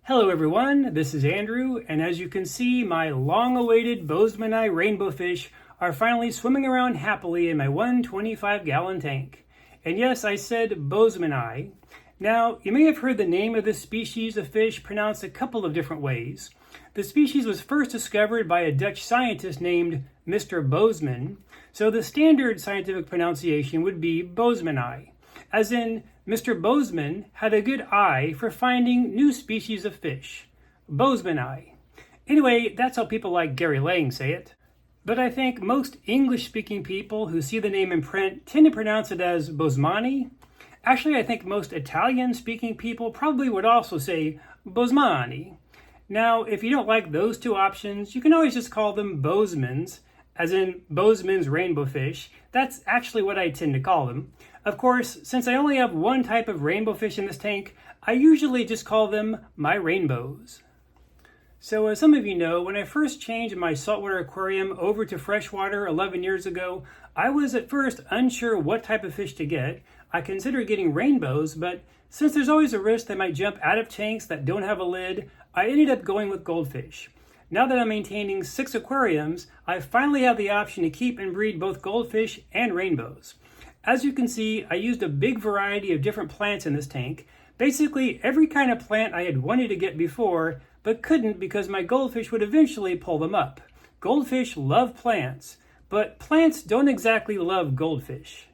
Hello everyone, this is Andrew, and as you can see, my long-awaited Boesemani Rainbowfish are finally swimming around happily in my 125-gallon tank. And yes, I said Boesemani. Now, you may have heard the name of this species of fish pronounced a couple of different ways. The species was first discovered by a Dutch scientist named Mr. Boeseman, so the standard scientific pronunciation would be Boesemani, as in Mr. Boeseman had a good eye for finding new species of fish. Boesemani. Anyway, that's how people like Gary Lang say it. But I think most English-speaking people who see the name in print tend to pronounce it as Boesemani. Actually, I think most Italian-speaking people probably would also say Boesemani. Now, if you don't like those two options, you can always just call them Boesemans, as in Boeseman's Rainbowfish. That's actually what I tend to call them. Of course, since I only have one type of rainbowfish in this tank, I usually just call them my rainbows. So as some of you know, when I first changed my saltwater aquarium over to freshwater 11 years ago, I was at first unsure what type of fish to get. I considered getting rainbows, but since there's always a risk they might jump out of tanks that don't have a lid, I ended up going with goldfish. Now that I'm maintaining 6 aquariums, I finally have the option to keep and breed both goldfish and rainbows. As you can see, I used a big variety of different plants in this tank. Basically, every kind of plant I had wanted to get before, but couldn't because my goldfish would eventually pull them up. Goldfish love plants, but plants don't exactly love goldfish.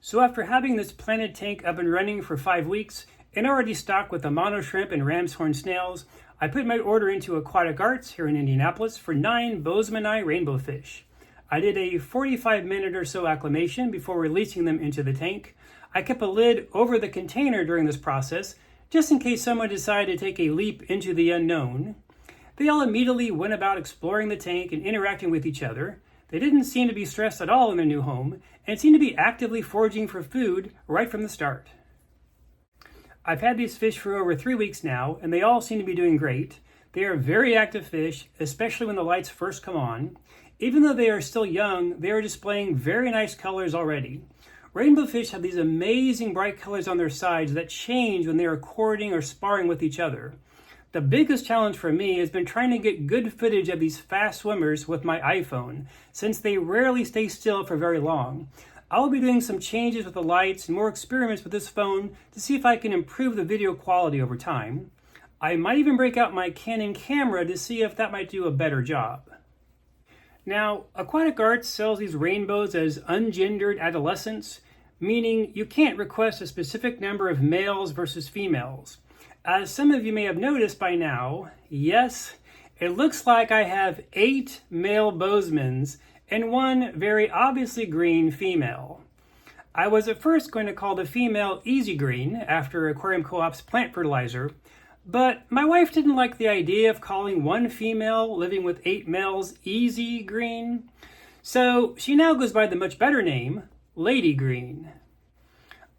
So after having this planted tank up and running for 5 weeks, and already stocked with Amano shrimp and Ramshorn snails, I put my order into Aquatic Arts here in Indianapolis for 9 Boesemani Rainbowfish. I did a 45-minute or so acclimation before releasing them into the tank. I kept a lid over the container during this process, just in case someone decided to take a leap into the unknown. They all immediately went about exploring the tank and interacting with each other. They didn't seem to be stressed at all in their new home, and seemed to be actively foraging for food right from the start. I've had these fish for over 3 weeks now, and they all seem to be doing great. They are very active fish, especially when the lights first come on. Even though they are still young, they are displaying very nice colors already. Rainbow fish have these amazing bright colors on their sides that change when they are courting or sparring with each other. The biggest challenge for me has been trying to get good footage of these fast swimmers with my iPhone, since they rarely stay still for very long. I'll be doing some changes with the lights and more experiments with this phone to see if I can improve the video quality over time. I might even break out my Canon camera to see if that might do a better job. Now, Aquatic Arts sells these rainbows as ungendered adolescents, meaning you can't request a specific number of males versus females. As some of you may have noticed by now, yes, it looks like I have 8 male Boesemans and 1 very obviously green female. I was at first going to call the female Easy Green after Aquarium Co-op's plant fertilizer, but my wife didn't like the idea of calling 1 female living with 8 males Easy Green, so she now goes by the much better name, Lady Green.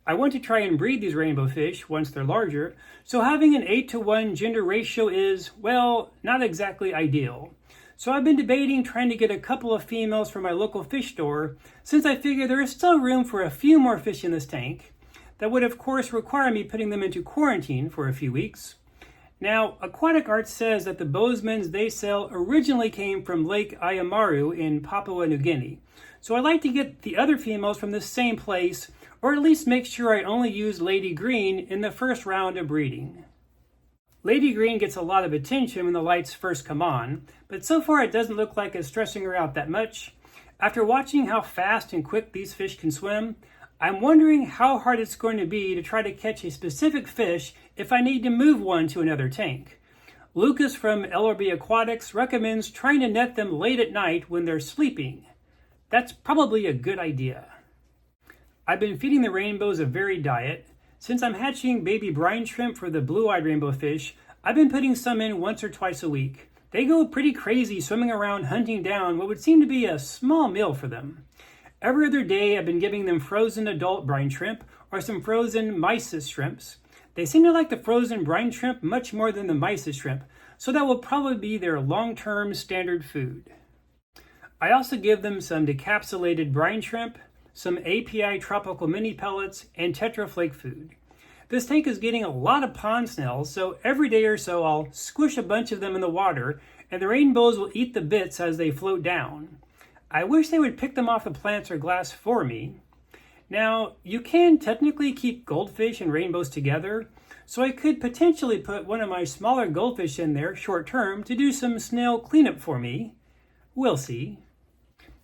I want to try and breed these rainbow fish once they're larger, so having an 8-to-1 gender ratio is, well, not exactly ideal. So I've been debating trying to get a couple of females from my local fish store, since I figure there is still room for a few more fish in this tank. That would of course require me putting them into quarantine for a few weeks. Now, Aquatic Arts says that the Boesemans they sell originally came from Lake Ayamaru in Papua New Guinea. So I like to get the other females from the same place, or at least make sure I only use Lady Green in the first round of breeding. Lady Green gets a lot of attention when the lights first come on, but so far it doesn't look like it's stressing her out that much. After watching how fast and quick these fish can swim, I'm wondering how hard it's going to be to try to catch a specific fish if I need to move one to another tank. Lucas from LRB Aquatics recommends trying to net them late at night when they're sleeping. That's probably a good idea. I've been feeding the rainbows a varied diet. Since I'm hatching baby brine shrimp for the blue-eyed rainbow fish, I've been putting some in once or twice a week. They go pretty crazy swimming around hunting down what would seem to be a small meal for them. Every other day I've been giving them frozen adult brine shrimp or some frozen mysis shrimps. They seem to like the frozen brine shrimp much more than the mysis shrimp, so that will probably be their long-term standard food. I also give them some decapsulated brine shrimp, some API tropical mini pellets, and Tetra flake food. This tank is getting a lot of pond snails, so every day or so I'll squish a bunch of them in the water, and the rainbows will eat the bits as they float down. I wish they would pick them off the plants or glass for me. Now, you can technically keep goldfish and rainbows together, so I could potentially put one of my smaller goldfish in there short term to do some snail cleanup for me. We'll see.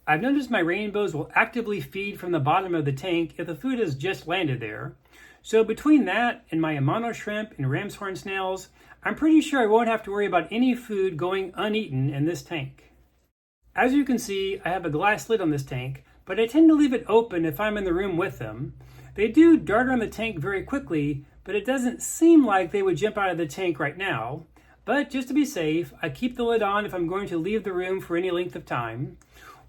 I've noticed my rainbows will actively feed from the bottom of the tank if the food has just landed there. So between that and my Amano shrimp and Ramshorn snails, I'm pretty sure I won't have to worry about any food going uneaten in this tank. As you can see, I have a glass lid on this tank, but I tend to leave it open if I'm in the room with them. They do dart around the tank very quickly, but it doesn't seem like they would jump out of the tank right now. But just to be safe, I keep the lid on if I'm going to leave the room for any length of time.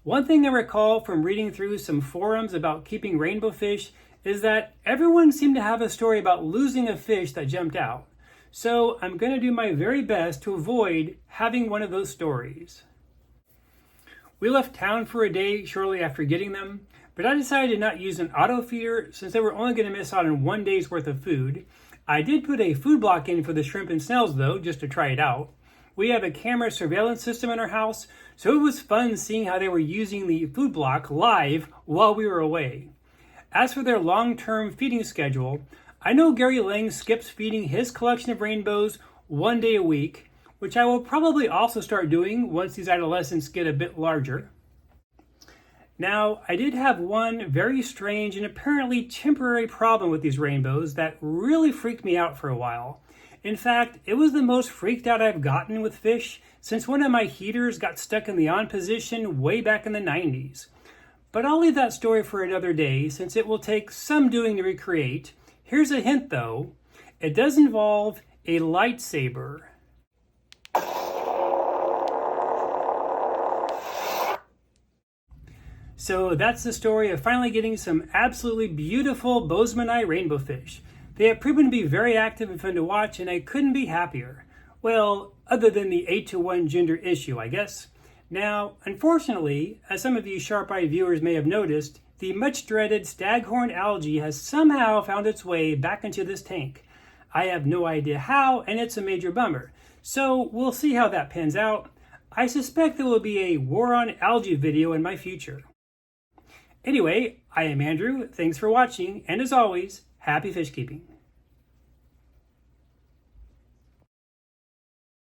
One thing I recall from reading through some forums about keeping rainbow fish is that everyone seemed to have a story about losing a fish that jumped out. So I'm going to do my very best to avoid having one of those stories. We left town for a day shortly after getting them, but I decided to not use an auto feeder since they were only going to miss out on 1 day's worth of food. I did put a food block in for the shrimp and snails though, just to try it out. We have a camera surveillance system in our house, so it was fun seeing how they were using the food block live while we were away. As for their long-term feeding schedule, I know Gary Lang skips feeding his collection of rainbows 1 day a week, which I will probably also start doing once these adolescents get a bit larger. Now, I did have one very strange and apparently temporary problem with these rainbows that really freaked me out for a while. In fact, it was the most freaked out I've gotten with fish since one of my heaters got stuck in the on position way back in the 90s. But I'll leave that story for another day since it will take some doing to recreate. Here's a hint though, it does involve a lightsaber. So that's the story of finally getting some absolutely beautiful Boesemani Rainbowfish. They have proven to be very active and fun to watch, and I couldn't be happier. Well, other than the 8-to-1 gender issue, I guess. Now, unfortunately, as some of you sharp-eyed viewers may have noticed, the much-dreaded staghorn algae has somehow found its way back into this tank. I have no idea how, and it's a major bummer. So we'll see how that pans out. I suspect there will be a War on Algae video in my future. Anyway, I am Andrew, thanks for watching, and as always, happy fish keeping.